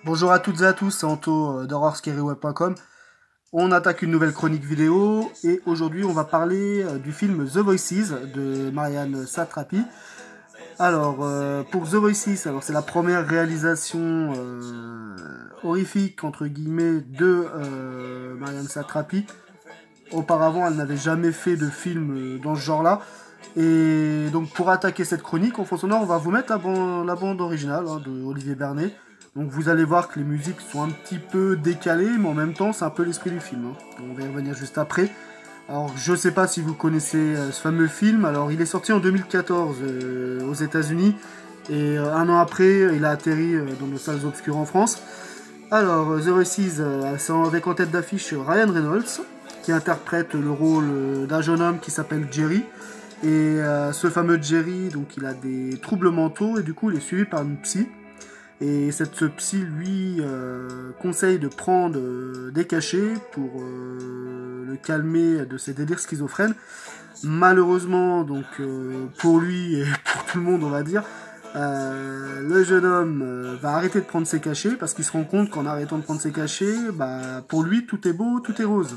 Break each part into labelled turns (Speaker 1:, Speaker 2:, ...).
Speaker 1: Bonjour à toutes et à tous, c'est Anto d'horrorscaryweb.com. On attaque une nouvelle chronique vidéo et aujourd'hui on va parler du film The Voices de Marianne Satrapi. Alors pour The Voices, alors c'est la première réalisation horrifique entre guillemets de Marianne Satrapi. Auparavant elle n'avait jamais fait de film dans ce genre-là. Et donc pour attaquer cette chronique, en fond sonore, on va vous mettre la bande originale de Olivier Bernet. Donc vous allez voir que les musiques sont un petit peu décalées, mais en même temps c'est un peu l'esprit du film. On va y revenir juste après. Alors je sais pas si vous connaissez ce fameux film, alors il est sorti en 2014 aux États-Unis et un an après il a atterri dans nos salles obscures en France. Alors The Voices, c'est avec en tête d'affiche Ryan Reynolds qui interprète le rôle d'un jeune homme qui s'appelle Jerry. Et ce fameux Jerry, donc il a des troubles mentaux et du coup il est suivi par une psy. Et ce psy lui conseille de prendre des cachets pour le calmer de ses délires schizophrènes. Malheureusement, donc pour lui et pour tout le monde on va dire, le jeune homme va arrêter de prendre ses cachets parce qu'il se rend compte qu'en arrêtant de prendre ses cachets, pour lui tout est beau, tout est rose.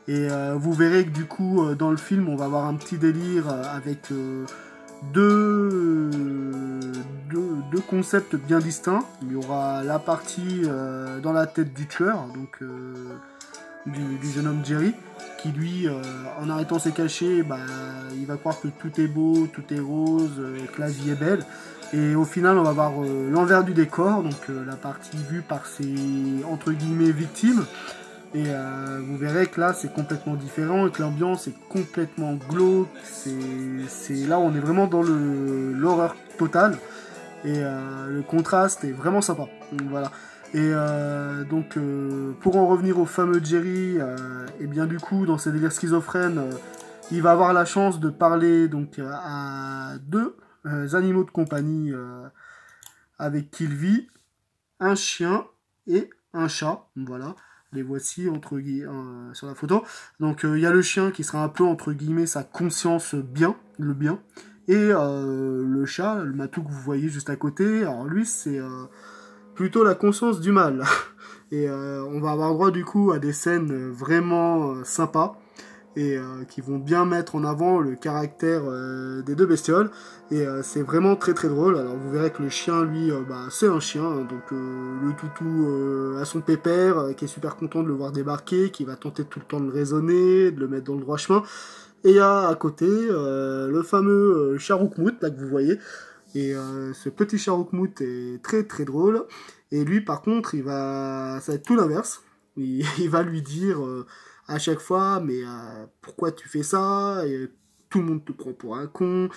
Speaker 1: Et vous verrez que du coup dans le film on va avoir un petit délire avec deux concepts bien distincts. Il y aura la partie dans la tête du tueur, donc du jeune homme Jerry, qui lui, en arrêtant ses cachets, il va croire que tout est beau, tout est rose, que la vie est belle. Et au final, on va voir l'envers du décor, donc la partie vue par ses, entre guillemets, victimes. Et vous verrez que là, c'est complètement différent et que l'ambiance est complètement glauque. Là, on est vraiment dans l'horreur totale. Et le contraste est vraiment sympa. Donc, voilà. Et pour en revenir au fameux Jerry, et bien du coup, dans ses délires schizophrènes, il va avoir la chance de parler donc à deux animaux de compagnie avec qui il vit, un chien et un chat. Voilà. Les voici sur la photo. Donc il y a le chien qui sera un peu entre guillemets sa conscience le bien. Et le chat, le matou que vous voyez juste à côté, alors lui c'est plutôt la conscience du mal. Et on va avoir droit du coup à des scènes vraiment sympas et qui vont bien mettre en avant le caractère des deux bestioles. Et c'est vraiment très très drôle. Alors vous verrez que le chien, lui, c'est un chien, hein, donc le toutou a son pépère, qui est super content de le voir débarquer, qui va tenter tout le temps de le raisonner, de le mettre dans le droit chemin. Et il y a à côté le fameux Charoukmout, là que vous voyez. Et ce petit Charoukmout est très très drôle. Et lui, par contre, ça va être tout l'inverse. Il va lui dire à chaque fois, mais pourquoi tu fais ça? Et tout le monde te prend pour un con.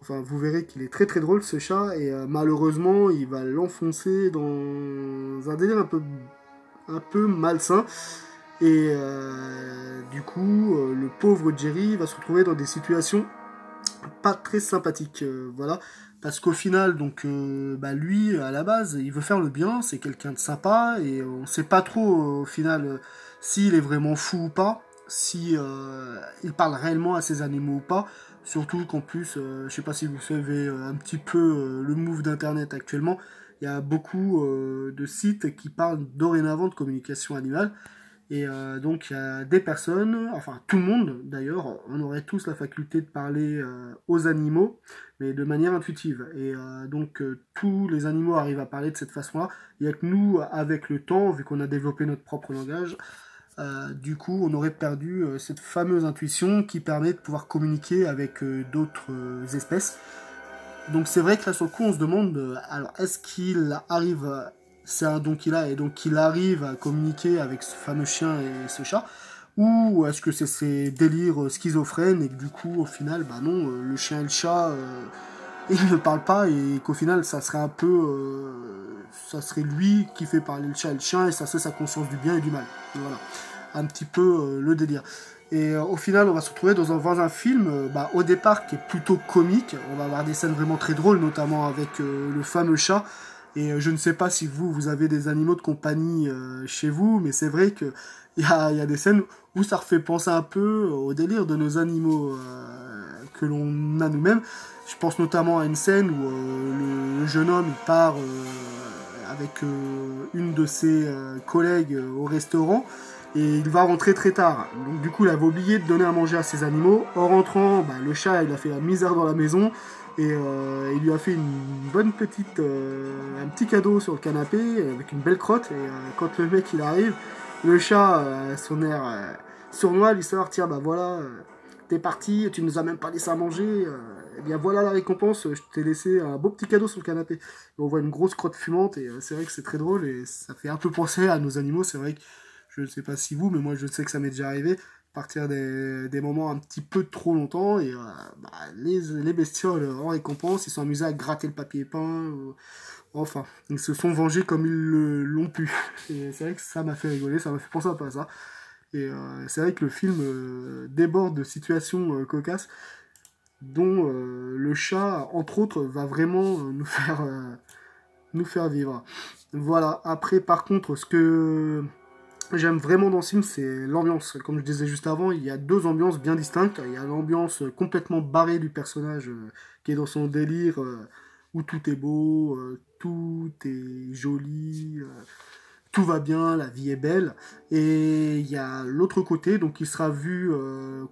Speaker 1: Enfin, vous verrez qu'il est très très drôle ce chat. Et malheureusement, il va l'enfoncer dans un délire un peu malsain. Et du coup, le pauvre Jerry va se retrouver dans des situations pas très sympathiques. Voilà. Parce qu'au final, donc, lui, à la base, il veut faire le bien, c'est quelqu'un de sympa, et on sait pas trop, au final, s'il est vraiment fou ou pas, si il parle réellement à ses animaux ou pas, surtout qu'en plus, je sais pas si vous savez un petit peu le move d'internet actuellement, il y a beaucoup de sites qui parlent dorénavant de communication animale, et donc il y a des personnes, enfin tout le monde d'ailleurs, on aurait tous la faculté de parler aux animaux, mais de manière intuitive. Et tous les animaux arrivent à parler de cette façon-là. Il n'y a que nous, avec le temps, vu qu'on a développé notre propre langage, du coup on aurait perdu cette fameuse intuition qui permet de pouvoir communiquer avec d'autres espèces. Donc c'est vrai que là sur le coup on se demande, alors est-ce qu'il arrive... C'est un don qu'il a, et donc il arrive à communiquer avec ce fameux chien et ce chat, ou est-ce que c'est ses délires schizophrènes et que du coup au final non, le chien et le chat ils ne parlent pas, et qu'au final ça serait un peu ça serait lui qui fait parler le chat et le chien, et ça c'est sa conscience du bien et du mal. Et voilà, un petit peu le délire. Et au final on va se retrouver dans un film au départ qui est plutôt comique. On va avoir des scènes vraiment très drôles, notamment avec le fameux chat. Et je ne sais pas si vous avez des animaux de compagnie chez vous, mais c'est vrai qu'il y a des scènes où ça refait penser un peu au délire de nos animaux que l'on a nous-mêmes. Je pense notamment à une scène où le jeune homme il part avec une de ses collègues au restaurant, et il va rentrer très tard. Donc du coup, il avait oublié de donner à manger à ses animaux. En rentrant, le chat, il a fait la misère dans la maison, et il lui a fait une bonne petite, un petit cadeau sur le canapé, avec une belle crotte, et quand le mec il arrive, le chat, son air sournois, lui sort, tiens, voilà, t'es parti, tu nous as même pas laissé à manger, eh bien voilà la récompense, je t'ai laissé un beau petit cadeau sur le canapé. Et on voit une grosse crotte fumante, et c'est vrai que c'est très drôle, et ça fait un peu penser à nos animaux. C'est vrai que, je ne sais pas si vous, mais moi je sais que ça m'est déjà arrivé, partir des moments un petit peu trop longtemps, et les bestioles en récompense, ils sont amusés à gratter le papier peint, enfin, ils se sont vengés comme ils l'ont pu. Et c'est vrai que ça m'a fait rigoler, ça m'a fait penser un peu à ça. Et c'est vrai que le film déborde de situations cocasses, dont le chat, entre autres, va vraiment nous faire vivre. Voilà, après, par contre, ce que j'aime vraiment dans ce film, c'est l'ambiance. Comme je disais juste avant, il y a deux ambiances bien distinctes. Il y a l'ambiance complètement barrée du personnage qui est dans son délire, où tout est beau, tout est joli, tout va bien, la vie est belle. Et il y a l'autre côté, donc qui sera vu,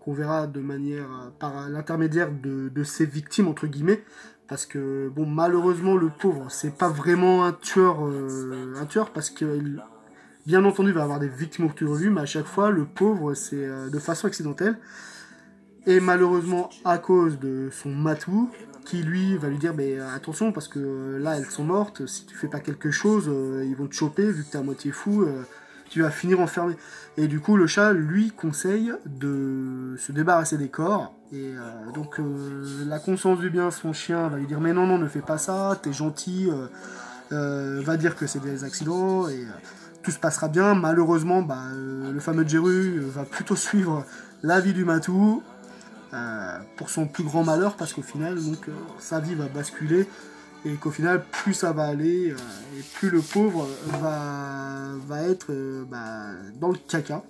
Speaker 1: qu'on verra de manière, par l'intermédiaire de ses victimes, entre guillemets. Parce que, bon, malheureusement, le pauvre, c'est pas vraiment un tueur, parce que bien entendu, il va avoir des victimes autour de lui, mais à chaque fois, le pauvre, c'est de façon accidentelle. Et malheureusement, à cause de son matou, qui lui va lui dire attention, parce que là, elles sont mortes, si tu fais pas quelque chose, ils vont te choper, vu que t'es à moitié fou, tu vas finir enfermé. Et du coup, le chat lui conseille de se débarrasser des corps. Et donc, la conscience du bien, son chien va lui dire mais non, non, ne fais pas ça, t'es gentil, va dire que c'est des accidents, et tout se passera bien. Malheureusement, le fameux Jeru va plutôt suivre l'avis du matou, pour son plus grand malheur, parce qu'au final, donc, sa vie va basculer, et qu'au final, plus ça va aller, et plus le pauvre va être dans le caca.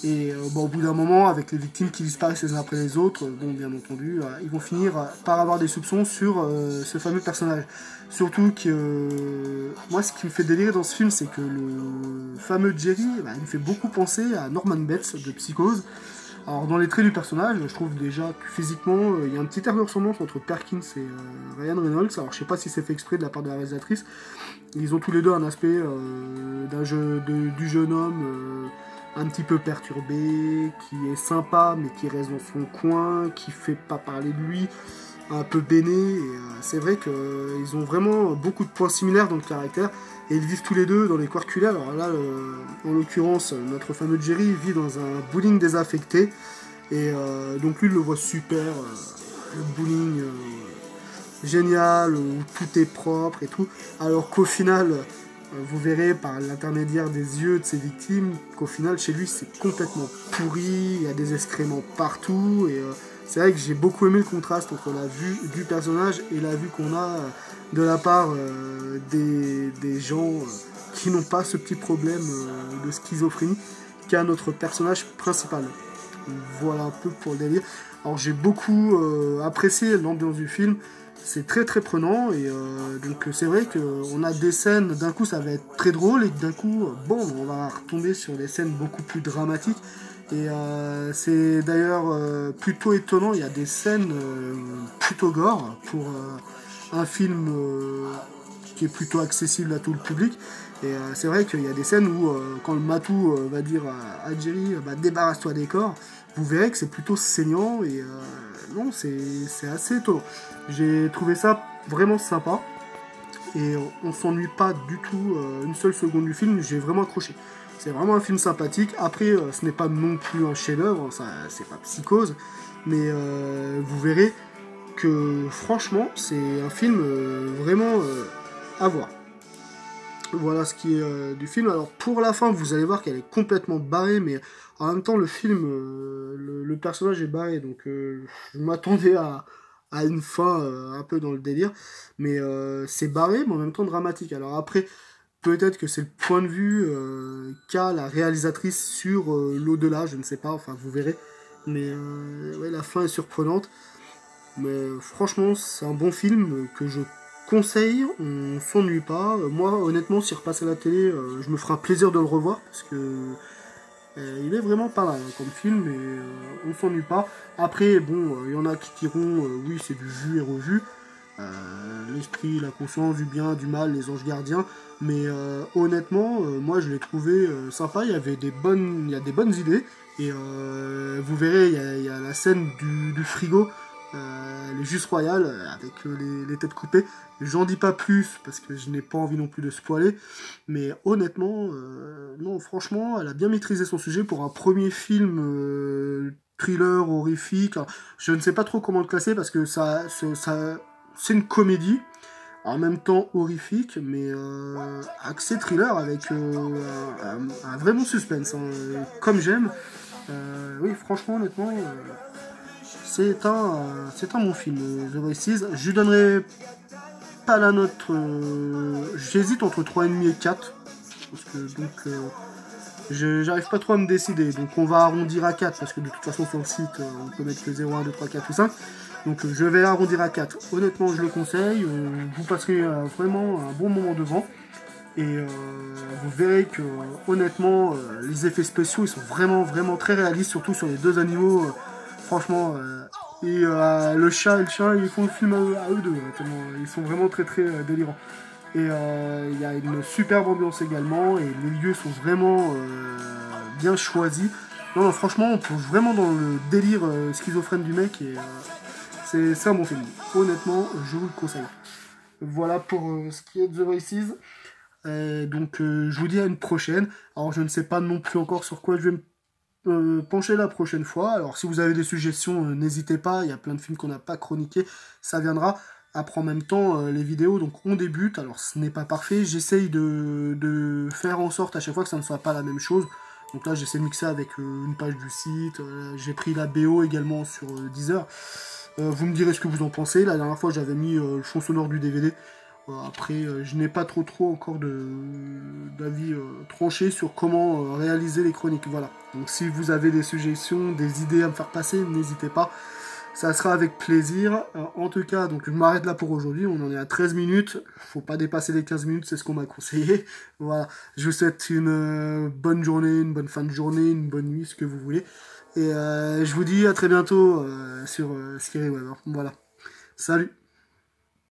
Speaker 1: Et au bout d'un moment, avec les victimes qui disparaissent les uns après les autres, bien entendu, ils vont finir par avoir des soupçons sur ce fameux personnage. Surtout que moi, ce qui me fait délirer dans ce film, c'est que le fameux Jerry, il me fait beaucoup penser à Norman Bates de Psychose. Alors, dans les traits du personnage, je trouve déjà que physiquement, il y a un petit air de ressemblance entre Perkins et Ryan Reynolds. Alors, je sais pas si c'est fait exprès de la part de la réalisatrice. Ils ont tous les deux un aspect du jeune homme un petit peu perturbé, qui est sympa, mais qui reste dans son coin, qui fait pas parler de lui, un peu béné. Et c'est vrai qu'ils ont vraiment beaucoup de points similaires dans le caractère. Et ils vivent tous les deux dans les coins reculés. Alors là, en l'occurrence, notre fameux Jerry vit dans un bowling désaffecté. Et donc lui, il le voit super, le bowling génial, où tout est propre et tout. Alors qu'au final, vous verrez par l'intermédiaire des yeux de ses victimes, qu'au final, chez lui, c'est complètement pourri, il y a des excréments partout. Et c'est vrai que j'ai beaucoup aimé le contraste entre la vue du personnage et la vue qu'on a de la part des gens qui n'ont pas ce petit problème de schizophrénie qu'a notre personnage principal. Voilà un peu pour le délire. Alors j'ai beaucoup apprécié l'ambiance du film, c'est très très prenant, et donc c'est vrai qu'on a des scènes, d'un coup ça va être très drôle, et d'un coup, on va retomber sur des scènes beaucoup plus dramatiques. Et c'est d'ailleurs plutôt étonnant, il y a des scènes plutôt gore pour un film qui est plutôt accessible à tout le public. Et c'est vrai qu'il y a des scènes où quand le matou va dire à Jerry débarrasse-toi des corps, vous verrez que c'est plutôt saignant, et non, c'est assez étonnant. J'ai trouvé ça vraiment sympa, et on s'ennuie pas du tout une seule seconde du film, j'ai vraiment accroché. C'est vraiment un film sympathique. Après, ce n'est pas non plus un chef-d'œuvre, c'est pas Psychose, mais vous verrez que franchement, c'est un film vraiment à voir. Voilà ce qui est du film. Alors pour la fin, vous allez voir qu'elle est complètement barrée, mais en même temps, le film, le personnage est barré, donc je m'attendais à une fin un peu dans le délire, mais c'est barré, mais en même temps dramatique. Alors après, peut-être que c'est le point de vue qu'a la réalisatrice sur l'au-delà, je ne sais pas, enfin vous verrez, mais ouais, la fin est surprenante. Mais franchement, c'est un bon film que je conseille, on s'ennuie pas. Moi, honnêtement, s'il repasse à la télé, je me ferai un plaisir de le revoir, parce que il est vraiment pas mal hein, comme film, et on s'ennuie pas. Après, bon, il y en a qui diront, oui, c'est du vu et revu. L'esprit, la conscience, du bien, du mal, les anges gardiens. Mais honnêtement, moi je l'ai trouvé sympa. Il y a des bonnes idées. Et vous verrez, il y a la scène du frigo, les Jus Royales, avec les têtes coupées. J'en dis pas plus parce que je n'ai pas envie non plus de spoiler. Mais honnêtement, non, franchement, elle a bien maîtrisé son sujet pour un premier film thriller, horrifique. Alors, je ne sais pas trop comment le classer parce que c'est une comédie, en même temps horrifique, mais axé thriller avec un vrai bon suspense, hein, comme j'aime. Oui, franchement, honnêtement, c'est un bon film, The Voices. Je lui donnerai pas la note. J'hésite entre 3,5 et 4. Parce que donc. J'arrive pas trop à me décider, donc on va arrondir à 4, parce que de toute façon sur le site, on peut mettre que 0, 1, 2, 3, 4 ou 5. Donc je vais arrondir à 4. Honnêtement, je le conseille. Vous passerez vraiment un bon moment devant. Et vous verrez que, honnêtement, les effets spéciaux, ils sont vraiment, vraiment très réalistes, surtout sur les deux animaux. Franchement. Et le chat et le chien, ils font le film à eux deux. Hein, tellement, ils sont vraiment très, très délirants. Et il y a une superbe ambiance également. Et les lieux sont vraiment bien choisis. Non, non, franchement, on plonge vraiment dans le délire schizophrène du mec. Et c'est un bon film. Honnêtement, je vous le conseille. Voilà pour ce qui est de The Voices. Donc je vous dis à une prochaine. Alors je ne sais pas non plus encore sur quoi je vais me pencher la prochaine fois. Alors si vous avez des suggestions, n'hésitez pas. Il y a plein de films qu'on n'a pas chroniqués. Ça viendra. Après en même temps, les vidéos, donc on débute. Alors ce n'est pas parfait. J'essaye de faire en sorte à chaque fois que ça ne soit pas la même chose. Donc là j'essaie de mixer avec une page du site. J'ai pris la BO également sur Deezer. Vous me direz ce que vous en pensez. La dernière fois j'avais mis le fond sonore du DVD. Après, je n'ai pas trop encore d'avis tranché sur comment réaliser les chroniques. Voilà. Donc si vous avez des suggestions, des idées à me faire passer, n'hésitez pas. Ça sera avec plaisir. En tout cas, donc je m'arrête là pour aujourd'hui. On en est à 13 minutes. Faut pas dépasser les 15 minutes, c'est ce qu'on m'a conseillé. Voilà. Je vous souhaite une bonne journée, une bonne fin de journée, une bonne nuit, ce que vous voulez. Et je vous dis à très bientôt sur Scary Web. Voilà. Salut!